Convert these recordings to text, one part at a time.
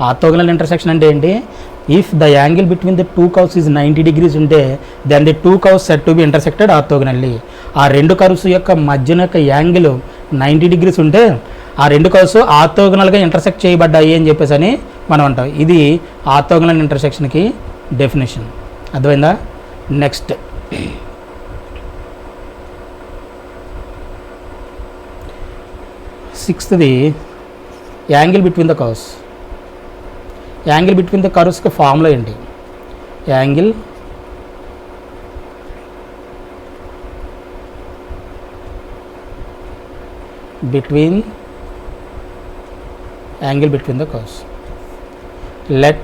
Orthogonal intersection అంటే ఏంటి? If the angle between the two curves is 90 degrees ఉంటే then the two curves said to be intersected orthogonally. ఆ రెండు curves యొక్క మధ్యన యొక్క యాంగిల్ 90 degrees ఉంటే ఆ రెండు కర్వ్స్ ఆర్థోగోనల్గా ఇంటర్సెక్ట్ చేయబడ్డాయి అని చెప్పేసి అని మనం అంటాం. ఇది ఆర్థోగోనల్ ఇంటర్సెక్షన్కి డెఫినేషన్. అర్థమైందా? నెక్స్ట్ సిక్స్త్ది angle between the curves. Angle between the కర్వ్స్కి ఫార్ములా ఏంటి? Angle between the curves. Let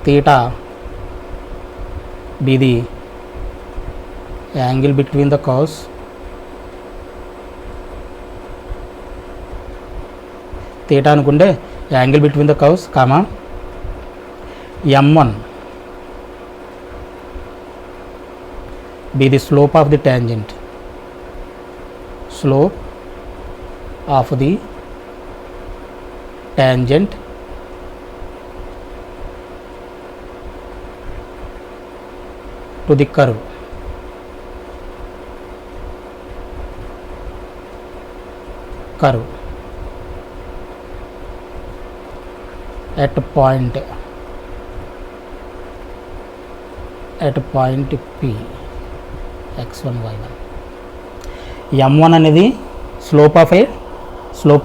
theta be the angle between the curves theta అనుకుంటే angle between the curves comma m1 be the slope of the tangent tangent to the curve at point P x1 y1. m1 అనేది slope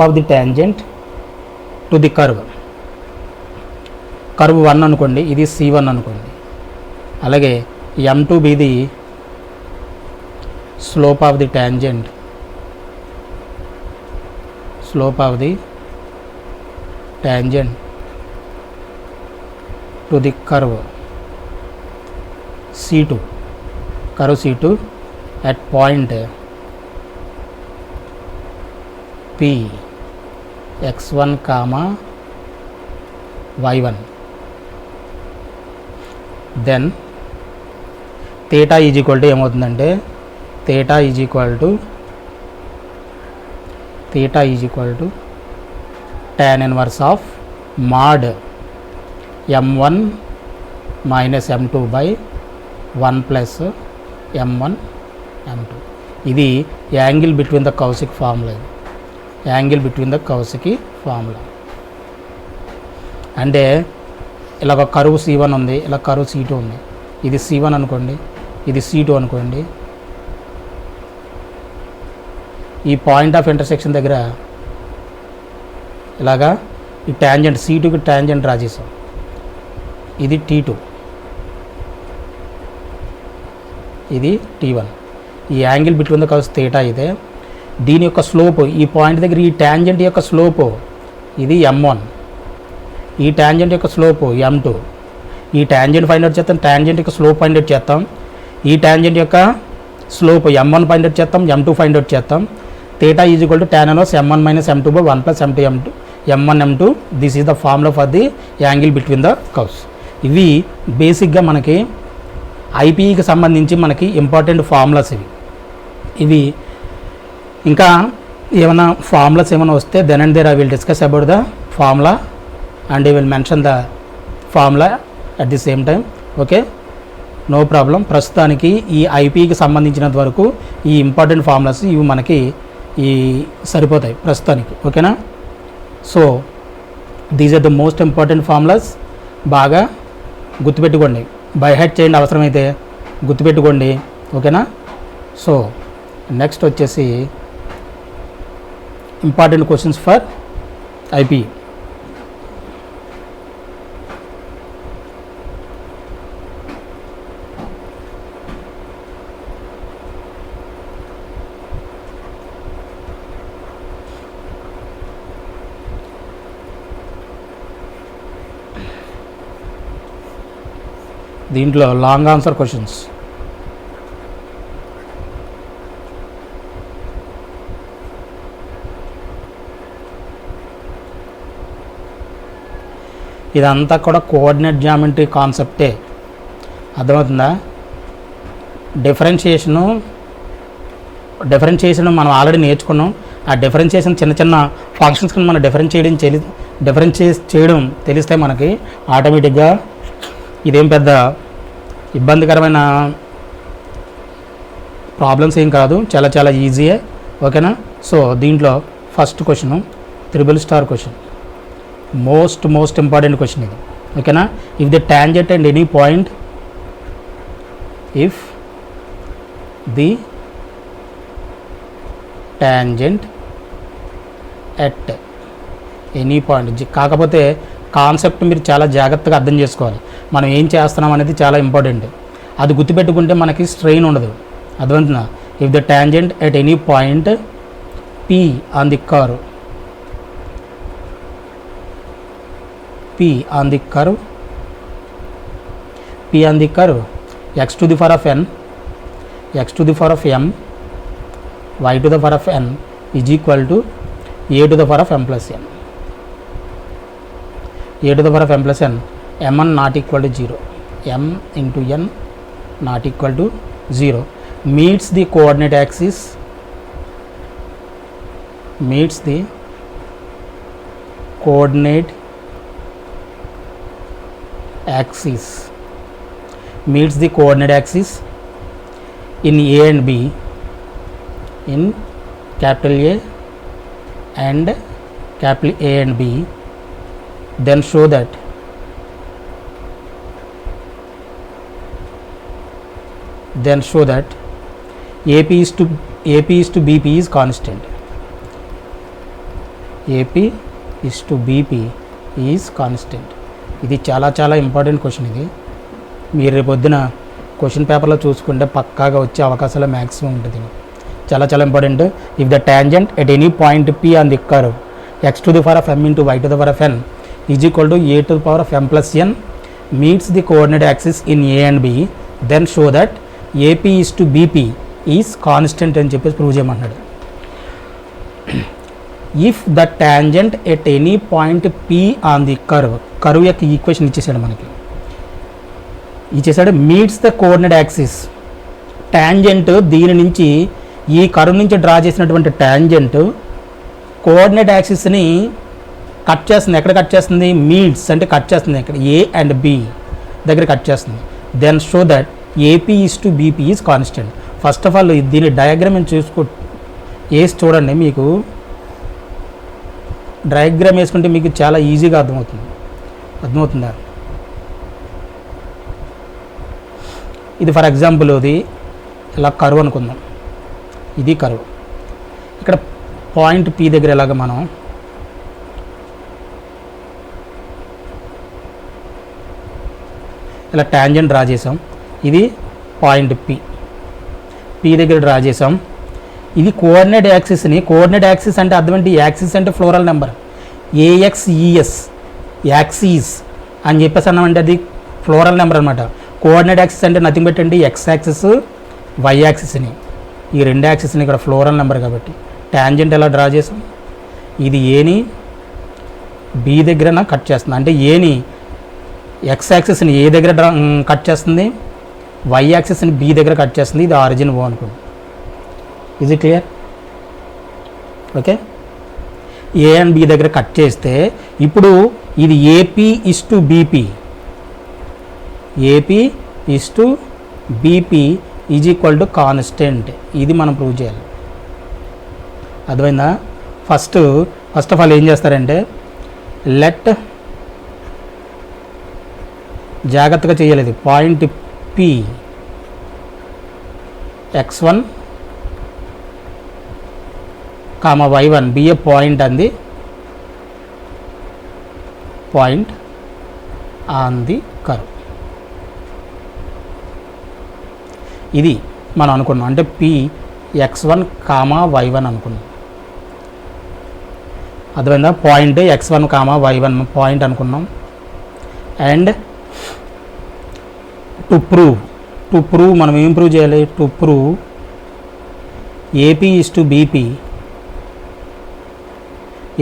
of the tangent to the curve 1 అనుకోండి, ఇది C1 అనుకోండి. అలాగే m2 be the slope of the tangent to the curve C2 at point P x1 comma y1. Then theta is equal to ఏమవుతుందంటే theta is equal to tan inverse of mod m1 minus m2 by 1 plus m1 m2. ఇది angle between the కర్వ్స్కి formula. Angle between the కర్వ్స్కి formula అంటే ఇలా ఒక curve C1 ఉంది, ఇలా curve C2 ఉంది. ఇది C1 అనుకోండి, ఇది C2 అనుకోండి. ఈ పాయింట్ ఆఫ్ ఇంటర్సెక్షన్ దగ్గర ఇలాగా ఈ ట్యాంజెంట్ C2కి ట్యాంజెంట్ డ్రా చేసాం. ఇది T2, ఇది T1. ఈ angle between the curves theta ఇదే. దీని యొక్క స్లోప్ ఈ పాయింట్ దగ్గర ఈ ట్యాంజెంట్ యొక్క స్లోప్ ఇది m1, ఈ ట్యాంజెంట్ యొక్క స్లోప్ m2. ఈ ట్యాంజెంట్ ఫైండ్ అవుట్ చేస్తాం, ట్యాంజెంట్ యొక్క స్లోప్ ఫైండ్ అవుట్ చేస్తాం. ఈ ట్యాంజెంట్ యొక్క స్లోప్ m1 ఫైండ్ అవుట్ చేస్తాం, m2 ఫైండ్ అవుట్ చేస్తాం. Theta is equal to tan inverse m1 minus m2 by 1 plus m2 m1 m2. This is the formula for the angle between the curves. ఇవి బేసిక్గా మనకి ఐపీఈకి సంబంధించి మనకి important formulas ఇవి. ఇంకా ఏమైనా ఫార్ములాస్ ఏమైనా వస్తే then and there I will discuss about the formula and I will mention the formula at the same time. Okay, no problem. ప్రస్తుతానికి ఈ ఐపీకి సంబంధించినంత వరకు ఈ ఇంపార్టెంట్ ఫార్ములాస్ ఇవి మనకి ఈ సరిపోతాయి ప్రస్తుతానికి. ఓకేనా? So these are the most important formulas. బాగా గుర్తుపెట్టుకోండి, బై హెడ్ చేయండి, అవసరమైతే గుర్తుపెట్టుకోండి. ఓకేనా? సో నెక్స్ట్ వచ్చేసి ఇంపార్టెంట్ క్వశ్చన్స్ ఫర్ ఐపీ. దీంట్లో లాంగ్ ఆన్సర్ క్వశ్చన్స్. ఇదంతా కూడా కోఆర్డినేట్ జామెట్రీ కాన్సెప్టే. అర్థమవుతుందా? డిఫరెన్షియేషన్ మనం ఆల్రెడీ నేర్చుకున్నాం. ఆ డిఫరెన్షియేషన్ చిన్న చిన్న ఫంక్షన్స్ మనం డిఫరెన్షియేట్ చేయడం తెలిస్తే మనకి ఆటోమేటిక్గా ఇదేం పెద్ద ఇబ్బందికరమైన ప్రాబ్లమ్స్ ఏం కాదు, చాలా చాలా ఈజీయే. ఓకేనా? సో దీంట్లో first question triple star question, most important question ఇది. ఓకేనా? If the tangent and any point, if the tangent at any point, కాకపోతే కాన్సెప్ట్ మీరు చాలా జాగ్రత్తగా అర్థం చేసుకోవాలి. మనం ఏం చేస్తున్నాం అనేది చాలా ఇంపార్టెంట్. అది గుర్తుపెట్టుకుంటే మనకి స్ట్రెయిన్ ఉండదు. అర్థమవుతుందా? If the tangent at any point P on the curve, P on the curve x to the power of n, x to the power of m, y to the power of n is equal to a to the power of m plus n. a to the power of m plus n, mn not equal to 0, m into n not equal to 0, meets the coordinate axis, meets the coordinate axis, meets the coordinate axis in A and B, in capital A and capital A and B, then show that AP is to BP is constant. AP is to BP is constant. ఇది చాలా చాలా important question. ఇది మీరు రేపు పొద్దున question పేపర్లో చూసుకుంటే పక్కాగా వచ్చే అవకాశాలు మ్యాక్సిమం ఉంటుంది. చాలా చాలా important. If the tangent at any point P on the curve x to the power of m into y to the power of n is equal to a to the power of m plus n meets the coordinate axis in A and B, then show that AP is to BP is constant అని చెప్పేసి prove చేయమంటున్నాడు. If the tangent at any point P on the curve యొక్క equation ఇచ్చేసాడు మనకి, meets the coordinate axis. Tangent దీని నుంచి ఈ curve నుంచి డ్రా చేసినటువంటి టాంజెంట్ కోఆర్డినేట్ యాక్సిస్ని కట్ చేస్తుంది. ఎక్కడ కట్ చేస్తుంది? మీట్స్ అంటే కట్ చేస్తుంది. ఇక్కడ A అండ్ B దగ్గర కట్ చేస్తుంది. Then show that AP is to BP is constant. First of all దీని డయాగ్రామ్ వేసి చూడండి. మీకు డయాగ్రామ్ వేసుకుంటే మీకు చాలా ఈజీగా అర్థమవుతుందా? ఇది ఫర్ ఎగ్జాంపుల్ ఇది ఇలా కర్వ్ అనుకుందాం. ఇది కర్వ్. ఇక్కడ పాయింట్ P దగ్గర ఎలాగ మనం ఇలా టాంజెంట్ డ్రా చేసాం. ఇది పాయింట్ P దగ్గర డ్రా చేసాం. ఇది కోఆర్డినేట్ యాక్సిస్ని, కోఆర్డినేట్ యాక్సిస్ అంటే అర్థం ఏంటి? యాక్సిస్ అంటే ఫ్లోరల్ నెంబర్, AXES యాక్సిస్ అని చెప్పేసి అన్నామంటే అది ఫ్లోరల్ నెంబర్ అనమాట. కోఆర్డినేట్ యాక్సిస్ అంటే నథింగ్ బట్ అండి X యాక్సిస్ Y యాక్సిస్ని, ఈ రెండు యాక్సిస్ని ఇక్కడ ఫ్లోరల్ నెంబర్ కాబట్టి టాంజెంట్ ఎలా డ్రా చేసాం? ఇది ఏని B దగ్గర కట్ చేస్తుంది. అంటే ఏని X యాక్సిస్ని ఏ దగ్గర కట్ చేస్తుంది, Y యాక్సిస్ని B దగ్గర కట్ చేస్తుంది. ఇది ఆరిజిన్ O అనుకోండి. Is it clear? Okay. A and B దగ్గర కట్ చేస్తే ఇప్పుడు ఇది AP is to BP, AP is to BP is equal to constant. ఇది మనం ప్రూవ్ చేయాలి. అర్థమైందా? ఫస్ట్ ఆఫ్ ఆల్ ఏం చేస్తారంటే జాగ్రత్తగా చేయాలి. ఇది point P x1 y1 be a point on the curve. ఇది మనం అనుకున్నాం. అంటే P x1 y1 అనుకున్నాం. అర్థమైందా? పాయింట్ x1 y1 పాయింట్ అనుకున్నాం. అండ్ టు ప్రూవ్ మనం ఏం ప్రూవ్ చేయాలి? To prove AP is to BP,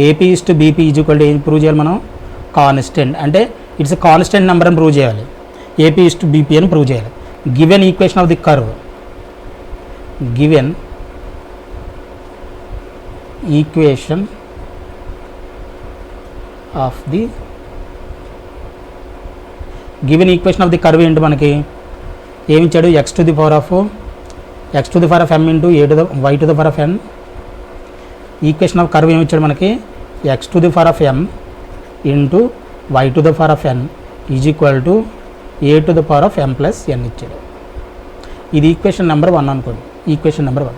AP is to BP is equal to ఏం ప్రూవ్ చేయాలి మనం? కాన్స్టెంట్. అంటే ఇట్స్ ఎ కాన్స్టెంట్ నెంబర్ అని ప్రూవ్ చేయాలి. AP ఈజ్ టు BP అని ప్రూవ్ చేయాలి. Given equation of the curve, given equation of the given equation of the curve ఏంటి మనకి ఏమి ఇచ్చాడు X to the power of m into a to the y to the power of n. Equation of curve ఏమి ఇచ్చాడు మనకి x to the power of m into y to the power of n is equal to a to the power of m plus n ఇచ్చాడు. ఇది equation number 1 అనుకోండి. Equation number 1.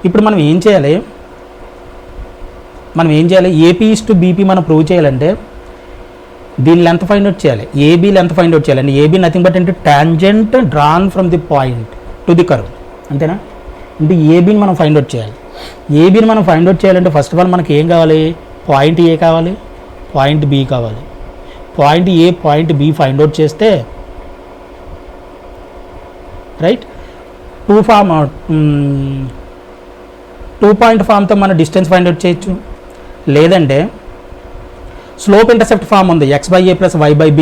ఇప్పుడు మనం ఏం చేయాలి ఏపీ ఈస్ టు బీపీ మనం prove చేయాలంటే దీని లెంత్ ఫైండ్ అవుట్ చేయాలి. ఏబీ లెంత్ ఫైండ్ అవుట్ చేయాలండి. ఏబీ నథింగ్ బట్ అంటే tangent drawn from the point to the curve, అంతేనా. అంటే ఏబీని మనం ఫైండ్ అవుట్ చేయాలి. ఏబీని మనం ఫైండ్ అవుట్ చేయాలంటే ఫస్ట్ ఆఫ్ ఆల్ మనకి ఏం కావాలి, పాయింట్ ఏ కావాలి, పాయింట్ బి కావాలి. పాయింట్ ఏ పాయింట్ బి ఫైండ్ అవుట్ చేస్తే రైట్ 2 పాయింట్ ఫామ్తో మన డిస్టెన్స్ ఫైండ్ అవుట్ చేయొచ్చు. లేదంటే స్లోప్ ఇంటర్సెప్ట్ ఫామ్ ఉంది x/a + y/b.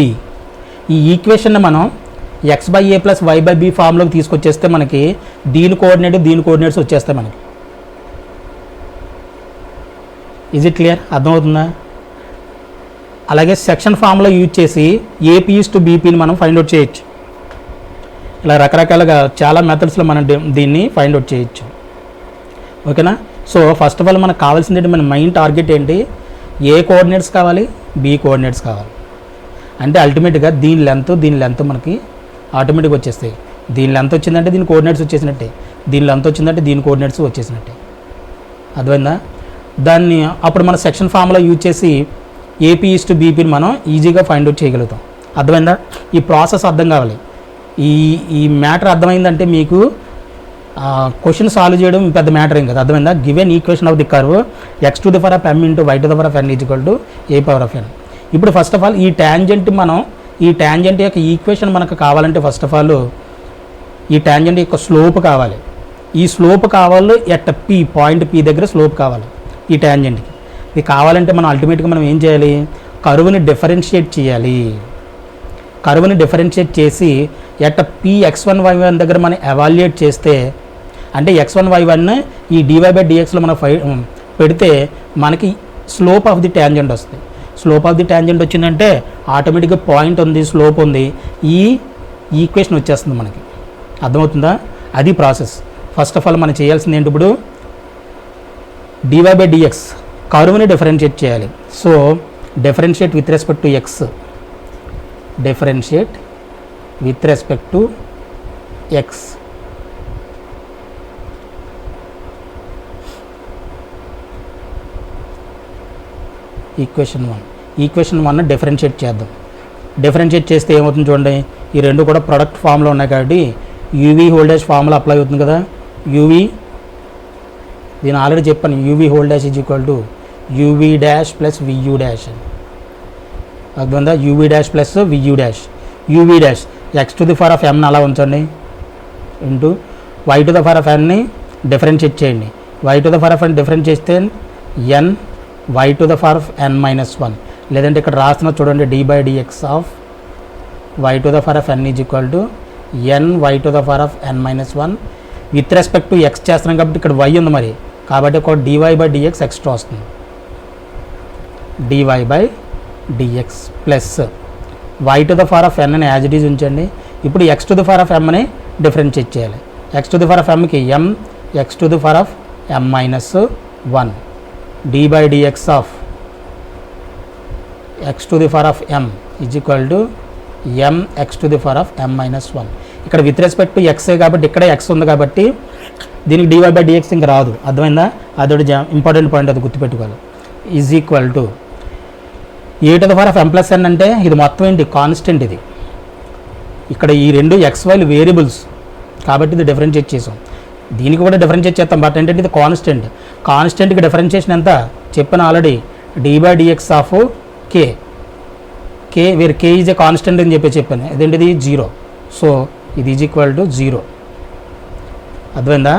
ఈ ఈక్వేషన్ని మనం x/a + y/b ఫామ్లోకి తీసుకొచ్చేస్తే మనకి దీని కోఆర్డినేట్స్ వచ్చేస్తాయి మనకి. Is it clear? అర్థమవుతుందా? అలాగే సెక్షన్ ఫామ్లో యూజ్ చేసి ఏపీ ఈస్ టు బీపీని మనం ఫైండ్ అవుట్ చేయొచ్చు. ఇలా రకరకాలుగా చాలా మెథడ్స్లో మనం దీన్ని ఫైండ్ అవుట్ చేయొచ్చు. ఓకేనా. సో ఫస్ట్ ఆఫ్ ఆల్ మనకు కావాల్సింది ఏంటి, మన మెయిన్ టార్గెట్ ఏంటి, ఏ కోఆర్డినేట్స్ కావాలి, బి కోఆర్డినేట్స్ కావాలి. అంటే అల్టిమేట్గా దీని లెంత్ మనకి ఆటోమేటిక్గా వచ్చేస్తాయి. దీని లెంత్ వచ్చిందంటే దీని కోఆర్డినేట్స్ వచ్చేసినట్టే, దీని లెంత్ వచ్చిందంటే దీని కోఆర్డినేట్స్ వచ్చేసినట్టే. అర్థమైందా? దాన్ని అప్పుడు మన సెక్షన్ ఫామ్లో యూజ్ చేసి ఏపీ ఈస్ టు బీపీని మనం ఈజీగా ఫైండ్ అవుట్ చేయగలుగుతాం. అర్థమైందా? ఈ ప్రాసెస్ అర్థం కావాలి. ఈ మ్యాటర్ అర్థమైందంటే మీకు క్వశ్చన్ సాల్వ్ చేయడం పెద్ద మ్యాటర్ ఏం కదా. అర్థమైందా? Given equation of the curve x to the power of m into y to the power of n is equal to a power of n. ఇప్పుడు ఫస్ట్ ఆఫ్ ఆల్ ఈ tangent యొక్క equation మనకు కావాలంటే first of all ఈ tangent యొక్క slope కావాలి. ఈ slope కావాలి ఎట్ పి, పాయింట్ పి దగ్గర స్లోప్ కావాలి ఈ ట్యాంజెంట్కి. ఇది కావాలంటే మనం అల్టిమేట్గా మనం ఏం చేయాలి, కర్వ్ని డిఫరెన్షియేట్ చేయాలి. కర్వ్ని డిఫరెన్షియేట్ చేసి ఎట్ పి x1 y1 దగ్గర మనం ఎవాల్యుయేట్ చేస్తే, అంటే x1 y1 ఈ dy/dxలో మనం పెడితే మనకి స్లోప్ ఆఫ్ ది ట్యాంజెంట్ వస్తుంది. స్లోప్ ఆఫ్ ది ట్యాంజెంట్ వచ్చిందంటే ఆటోమేటిక్గా పాయింట్ ఉంది, స్లోప్ ఉంది, ఈ ఈక్వేషన్ వచ్చేస్తుంది మనకి. అర్థమవుతుందా? అది ప్రాసెస్. ఫస్ట్ ఆఫ్ ఆల్ మనం చేయాల్సింది ఏంటి, ఇప్పుడు dy/dx కర్వ్ని డిఫరెన్షియేట్ చేయాలి. So differentiate with respect to x, differentiate with respect to x. Equation 1 differentiate చేద్దాం. డిఫరెన్షియేట్ చేస్తే ఏమవుతుంది చూడండి, ఈ రెండు కూడా ప్రొడక్ట్ ఫామ్లో ఉన్నాయి కాబట్టి యూవీ హోల్డేజ్ ఫార్ములా అప్లై అవుతుంది కదా. యూవీ, దీని ఆల్రెడీ చెప్పాను, uv whole dash is equal to uv dash plus vu dash అని. అర్థమైందా? Uv dash plus vu dash. Uv dash x to the power of ఎమ్ని అలా ఉంచండి into y to the power of ఎన్ని డిఫరెన్షియేట్ చేయండి. Y to the power of n differentiate చేస్తే n y to the power of n-1, లేదంటే ఇక్కడ రాస్తున్న చూడండి d/dx of y to the power of n is equal to N y to the power of n-1. With respect to x చేస్తున్నాం కాబట్టి ఇక్కడ y ఉంది మరి, కాబట్టి ఒక dy/dx ఎక్స్ట్రా వస్తుంది. dy/dx plus y to the power of n అని యాజ్ ఇట్ ఈజ్ ఉంచండి. ఇప్పుడు x to the power of m ని డిఫరెన్షియేట్ చేయాలి. X to the power of mకి m x to the power of m-1 d/dx ఆఫ్ x to the power of m is equal to m x to the power of m-1. ఇక్కడ with respect to x కాబట్టి ఇక్కడ X ఉంది కాబట్టి దీనికి dy/dx ఇంకా రాదు. అర్థమైందా? అదొకటి ఇంపార్టెంట్ పాయింట్, అది గుర్తుపెట్టుకోవాలి. Is equal to a to the power of m+n అంటే ఇది మొత్తం ఏంటి, కాన్స్టెంట్. ఇది ఇక్కడ ఈ రెండు xy వేరియబుల్స్ కాబట్టి ఇది డిఫరెన్షియేట్ చేసాం. దీనికి కూడా డిఫరెన్షియేట్ చేస్తాం, బట్ ఏంటంటే ఇది కాన్స్టెంట్. కాన్స్టెంట్కి డిఫరెన్షియేషన్ ఎంత చెప్పాను already, d/dx of k. Where k is a constant అని చెప్పాను. అదేంటిది 0. సో ఇది ఈజ్ ఈక్వల్ టు 0. అర్థమైందా?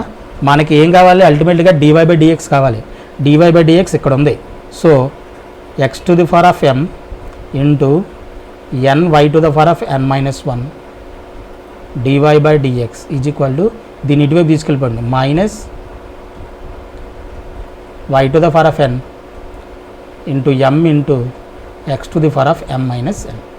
మనకి ఏం కావాలి, అల్టిమేట్గా dy/dx కావాలి. dy/dx ఇక్కడ ఉంది. So x to the power of m into n y to the power of n-1 dy/dx is equal to, దీని ఇటువైపు తీసుకెళ్ళిపోండి, minus y to the power of n into m into x to the power of m minus n.